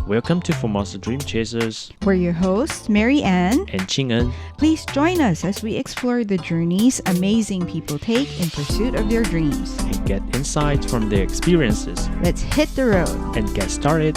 Welcome to Formosa Dream Chasers. We're your hosts, Mary Ann and Qing-En. Please join us as we explore the journeys amazing people take in pursuit of their dreams. And get insights from their experiences. Let's hit the road. And get started.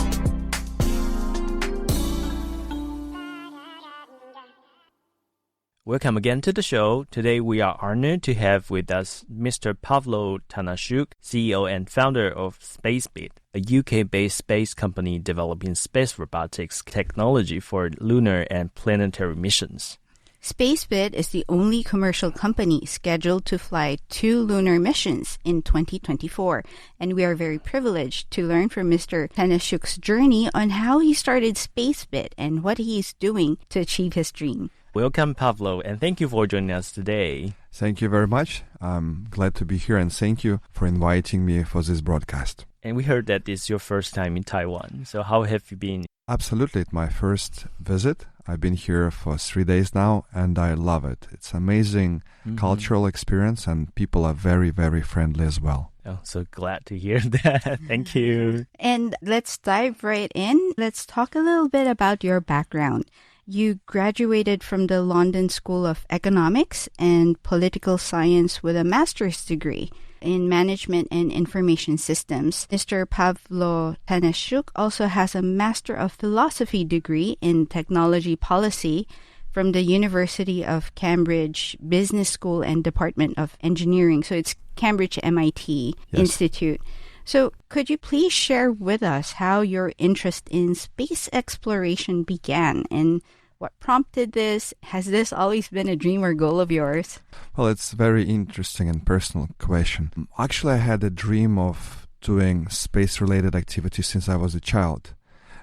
Welcome again to the show. Today we are honored to have with us Mr. Pavlo Tanasyuk, CEO and founder of Spacebit, a UK-based space company developing space robotics technology for lunar and planetary missions. Spacebit is the only commercial company scheduled to fly 2 lunar missions in 2024, and we are very privileged to learn from Mr. Tanasyuk's journey on how he started Spacebit and what he is doing to achieve his dream. Welcome, Pavlo, and thank you for joining us today. Thank you very much. I'm glad to be here, and thank you for inviting me for this broadcast. And we heard that it's your first time in Taiwan. So how have you been? Absolutely. It's my first visit. I've been here for 3 days now, and I love it. It's amazing cultural experience, and people are very, very friendly as well. Oh, so glad to hear that. Thank you. And let's dive right in. Let's talk a little bit about your background. You graduated from the London School of Economics and Political Science with a master's degree in Management and Information Systems. Mr. Pavlo Tanasyuk also has a Master of Philosophy degree in Technology Policy from the University of Cambridge Business School and Department of Engineering. So it's Cambridge MIT Institute. So could you please share with us how your interest in space exploration began and what prompted this? Has this always been a dream or goal of yours? Well, it's a very interesting and personal question. Actually, I had a dream of doing space-related activities since I was a child.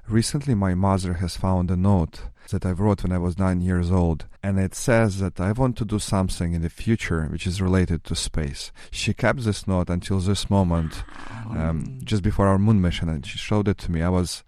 Recently, my mother has found a note that I wrote when I was 9 years old, and it says that I want to do something in the future which is related to space. She kept this note until this moment, just before our moon mission, and she showed it to me. I was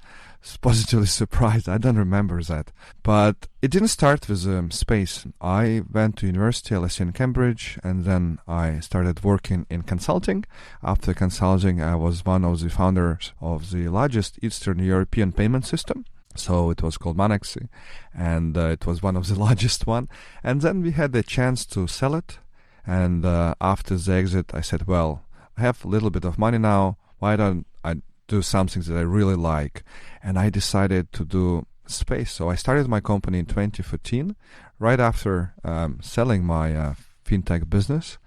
positively surprised. I don't remember that. But it didn't start with space. I went to university, LSE in Cambridge, and then I started working in consulting. After consulting, I was one of the founders of the largest Eastern European payment system. So it was called Monaxi, and it was one of the largest one. And then we had the chance to sell it. And after the exit, I said, well, I have a little bit of money now. Why don't I do something that I really like? And I decided to do space. So I started my company in 2014, right after selling my fintech business.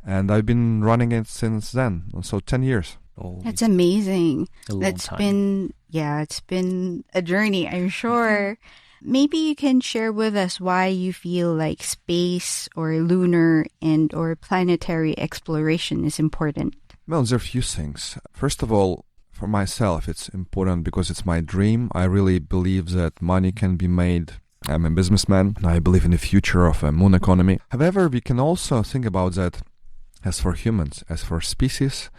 And I've been running it since then. So 10 years. Oh, that's amazing. It's been a journey, I'm sure. Maybe you can share with us why you feel like space or lunar and or planetary exploration is important. Well, there are a few things. First of all, for myself, it's important because it's my dream. I really believe that money can be made. I'm a businessman, and I believe in the future of a moon economy. However, we can also think about that as for humans, as for species,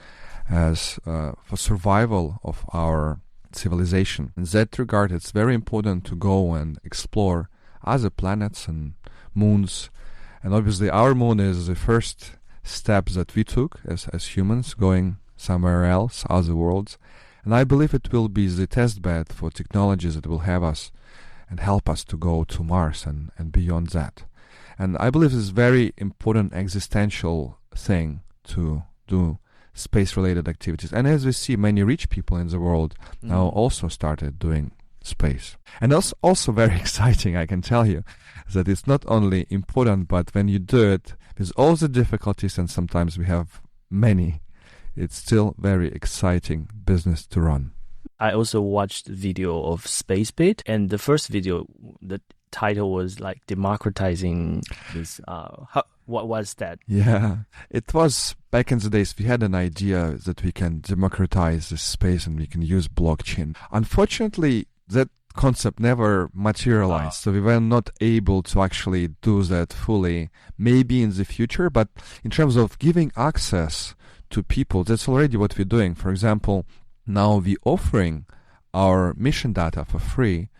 as for survival of our civilization. In that regard, it's very important to go and explore other planets and moons. And obviously, our moon is the first step that we took as humans, going somewhere else, other worlds. And I believe it will be the test bed for technologies that will have us and help us to go to Mars and beyond that. And I believe it's a very important existential thing to do space-related activities. And as we see, many rich people in the world now also started doing space. And also very exciting, I can tell you, that it's not only important, but when you do it, with all the difficulties, and sometimes we have many, it's still very exciting business to run. I also watched the video of Spacebit, and the first video, the title was like democratizing this. What was that? Yeah, it was back in the days. We had an idea that we can democratize this space and we can use blockchain. Unfortunately, that concept never materialized, so we were not able to actually do that fully. Maybe in the future, but in terms of giving access to people, that's already what we're doing. For example, now we're offering our mission data for free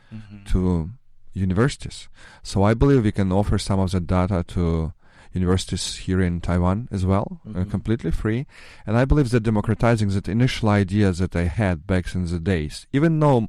to universities. So I believe we can offer some of that data to universities here in Taiwan as well, completely free. And I believe that democratizing that initial idea that I had back in the days, even though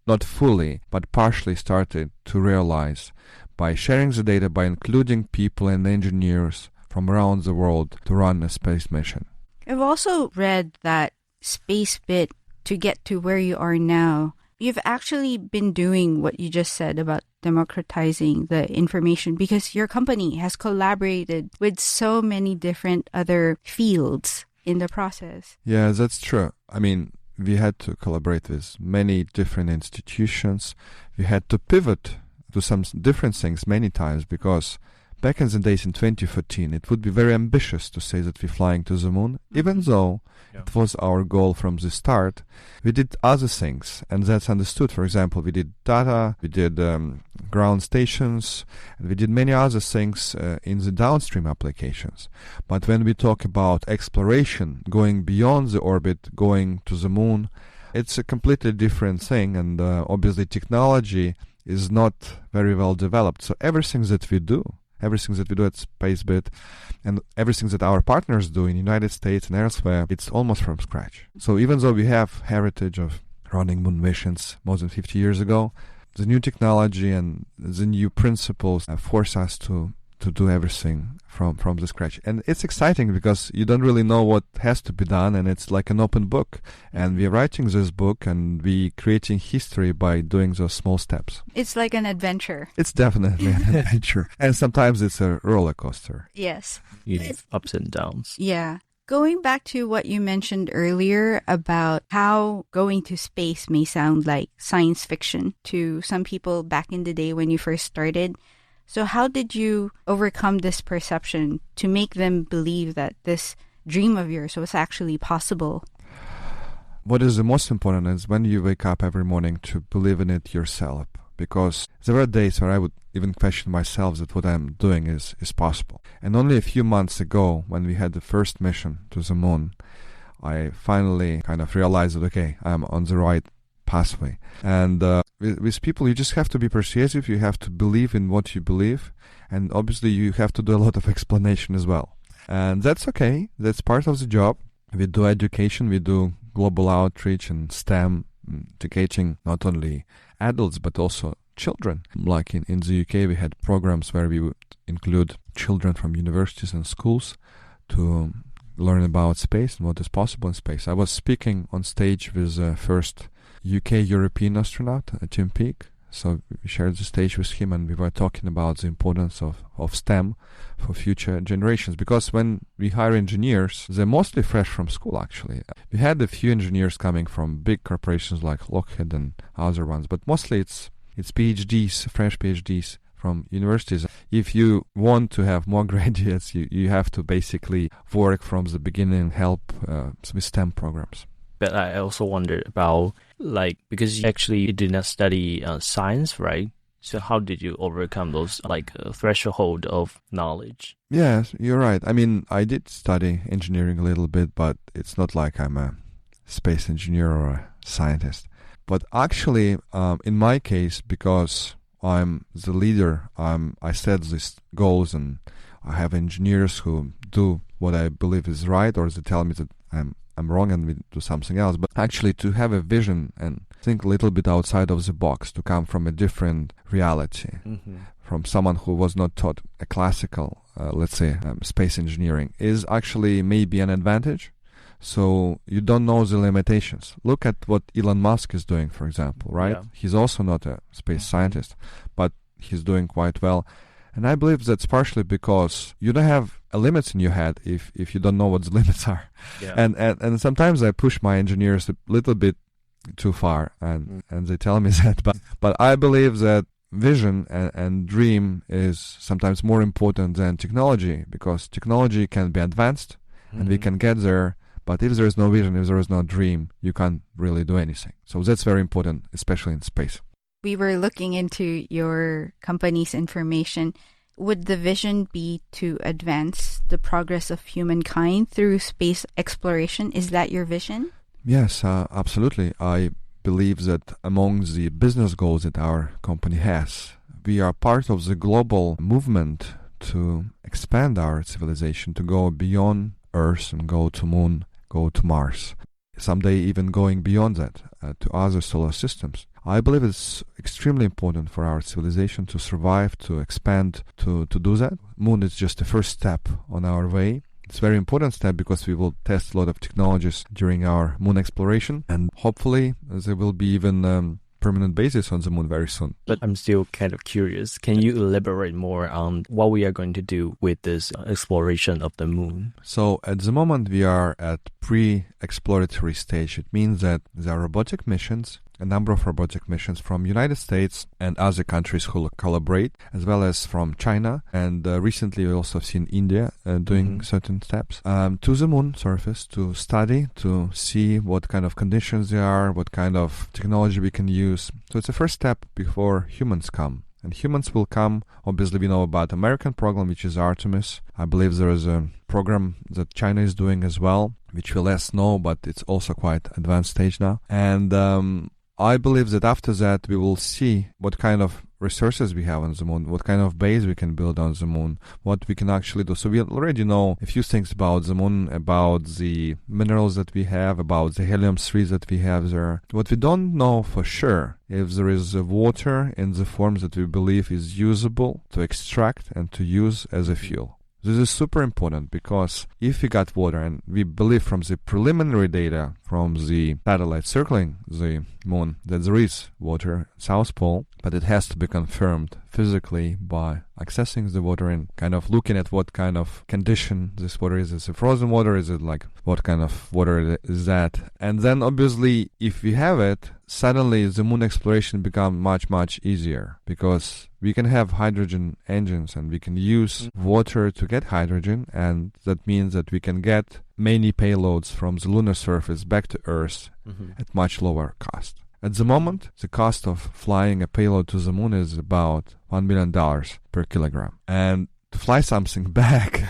not fully, but partially started to realize by sharing the data, by including people and engineers from around the world to run a space mission. I've also read that Spacebit, to get to where you are now, you've actually been doing what you just said about democratizing the information because your company has collaborated with so many different other fields in the process. Yeah, that's true. I mean, we had to collaborate with many different institutions. We had to pivot to some different things many times because back in the days in 2014, it would be very ambitious to say that we're flying to the moon, even though it was our goal from the start. We did other things, and that's understood. For example, we did data, we did ground stations, and we did many other things in the downstream applications. But when we talk about exploration, going beyond the orbit, going to the moon, it's a completely different thing, and obviously technology is not very well developed. So everything that we do at Spacebit and everything that our partners do in the United States and elsewhere, it's almost from scratch. So even though we have heritage of running moon missions more than 50 years ago, the new technology and the new principles force us to do everything from the scratch. And it's exciting because you don't really know what has to be done, and it's like an open book. And we're writing this book and we're creating history by doing those small steps. It's like an adventure. It's definitely an adventure. And sometimes it's a roller coaster. Yes. You have ups and downs. Yeah. Going back to what you mentioned earlier about how going to space may sound like science fiction to some people back in the day when you first started. So how did you overcome this perception to make them believe that this dream of yours was actually possible? What is the most important is when you wake up every morning to believe in it yourself. Because there were days where I would even question myself that what I'm doing is possible. And only a few months ago, when we had the first mission to the moon, I finally kind of realized that, okay, I'm on the right pathway. And with people, you just have to be persuasive. You have to believe in what you believe. And obviously, you have to do a lot of explanation as well. And that's okay. That's part of the job. We do education. We do global outreach and STEM, educating not only adults, but also children. Like in the UK, we had programs where we would include children from universities and schools to learn about space and what is possible in space. I was speaking on stage with the first UK European astronaut, Tim Peake. So we shared the stage with him and we were talking about the importance of STEM for future generations. Because when we hire engineers, they're mostly fresh from school, actually. We had a few engineers coming from big corporations like Lockheed and other ones, but mostly it's PhDs, fresh PhDs from universities. If you want to have more graduates, you have to basically work from the beginning and help with STEM programs. But I also wondered about, because you did not study science, right? So how did you overcome those, threshold of knowledge? Yes, you're right. I mean, I did study engineering a little bit, but it's not like I'm a space engineer or a scientist. But actually, in my case, because I'm the leader, I set these goals and I have engineers who do what I believe is right, or they tell me that I'm wrong and we do something else. But actually to have a vision and think a little bit outside of the box, to come from a different reality, from someone who was not taught a classical, space engineering, is actually maybe an advantage. So you don't know the limitations. Look at what Elon Musk is doing, for example, right? Yeah. He's also not a space scientist, but he's doing quite well. And I believe that's partially because you don't have a limits in your head if you don't know what the limits are. Yeah. And sometimes I push my engineers a little bit too far, and they tell me that. But I believe that vision and dream is sometimes more important than technology, because technology can be advanced and we can get there. But if there is no vision, if there is no dream, you can't really do anything. So that's very important, especially in space. We were looking into your company's information. Would the vision be to advance the progress of humankind through space exploration? Is that your vision? Yes, absolutely. I believe that among the business goals that our company has, we are part of the global movement to expand our civilization, to go beyond Earth and go to Moon, go to Mars. Someday even going beyond that to other solar systems. I believe it's extremely important for our civilization to survive, to expand, to do that. Moon is just the first step on our way. It's a very important step because we will test a lot of technologies during our moon exploration, and hopefully there will be even permanent bases on the moon very soon. But I'm still kind of curious. Can you elaborate more on what we are going to do with this exploration of the moon? So at the moment we are at pre-exploratory stage. It means that there are robotic missions, a number of robotic missions from United States and other countries who collaborate, as well as from China. And recently we also have seen India doing certain steps to the moon surface to study, to see what kind of conditions there are, what kind of technology we can use. So it's the first step before humans come. And humans will come. Obviously, we know about the American program, which is Artemis. I believe there is a program that China is doing as well, which we less know, but it's also quite advanced stage now. And I believe that after that, we will see what kind of resources we have on the moon, what kind of base we can build on the moon, what we can actually do. So we already know a few things about the moon, about the minerals that we have, about the helium-3 that we have there. What we don't know for sure, if there is water in the form that we believe is usable to extract and to use as a fuel. This is super important because if we got water, and we believe from the preliminary data from the satellite circling the moon that there is water at South Pole, but it has to be confirmed physically by accessing the water and kind of looking at what kind of condition this water is. Is it frozen water? Is it like what kind of water is that? And then obviously if we have it, suddenly the moon exploration becomes much, much easier because we can have hydrogen engines and we can use water to get hydrogen, and that means that we can get many payloads from the lunar surface back to Earth at much lower cost. At the moment, the cost of flying a payload to the moon is about $1 million per kilogram. And to fly something back,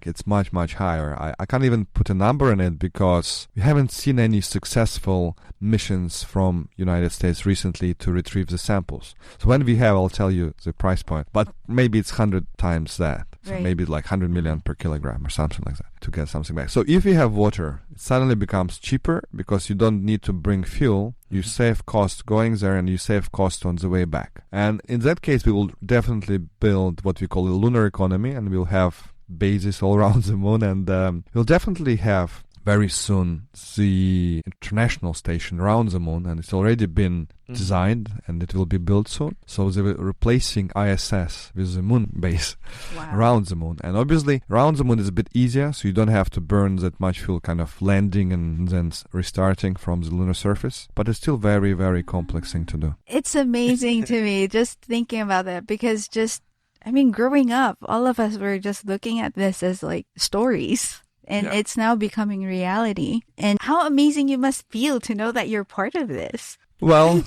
it's much, much higher. I can't even put a number on it because we haven't seen any successful missions from United States recently to retrieve the samples. So when we have, I'll tell you the price point, but maybe it's 100 times that. So Right. maybe like 100 million per kilogram or something like that to get something back. So if you have water, it suddenly becomes cheaper because you don't need to bring fuel. You save cost going there and you save cost on the way back. And in that case, we will definitely build what we call a lunar economy, and we'll have bases all around the moon, and we'll definitely have very soon the international station around the moon, and it's already been designed and it will be built soon. So they were replacing ISS with the moon base around the moon. And obviously around the moon is a bit easier, so you don't have to burn that much fuel kind of landing and then restarting from the lunar surface. But it's still very, very complex thing to do. It's amazing to me just thinking about that because growing up, all of us were just looking at this as like stories. And it's now becoming reality. And how amazing you must feel to know that you're part of this. Well,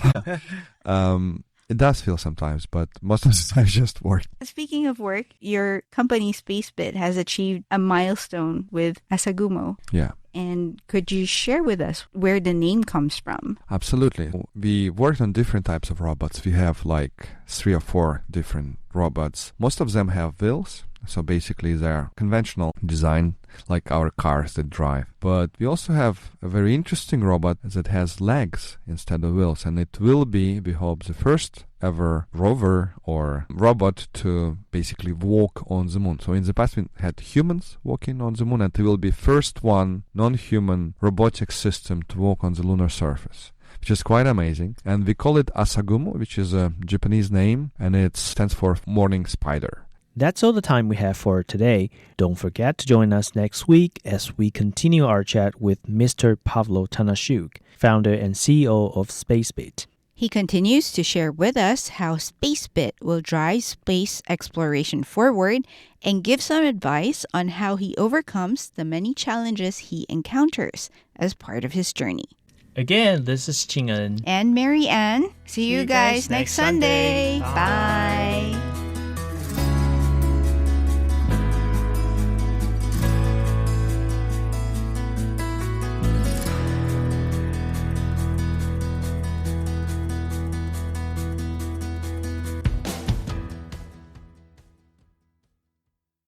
it does feel sometimes, but most of the time it's just work. Speaking of work, your company Spacebit has achieved a milestone with Asagumo. Yeah. And could you share with us where the name comes from? Absolutely. We worked on different types of robots. We have like 3 or 4 different robots. Most of them have wheels. So basically they're conventional design, like our cars that drive. But we also have a very interesting robot that has legs instead of wheels. And it will be, we hope, the first ever rover or robot to basically walk on the moon. So in the past we had humans walking on the moon, and it will be first one non-human robotic system to walk on the lunar surface, which is quite amazing. And we call it Asagumo, which is a Japanese name, and it stands for morning spider. That's all the time we have for today. Don't forget to join us next week as we continue our chat with Mr. Pavlo Tanasyuk, founder and CEO of Spacebit. He continues to share with us how Spacebit will drive space exploration forward and give some advice on how he overcomes the many challenges he encounters as part of his journey. Again, this is Qing En. And Mary Ann. See you guys next Sunday. Bye.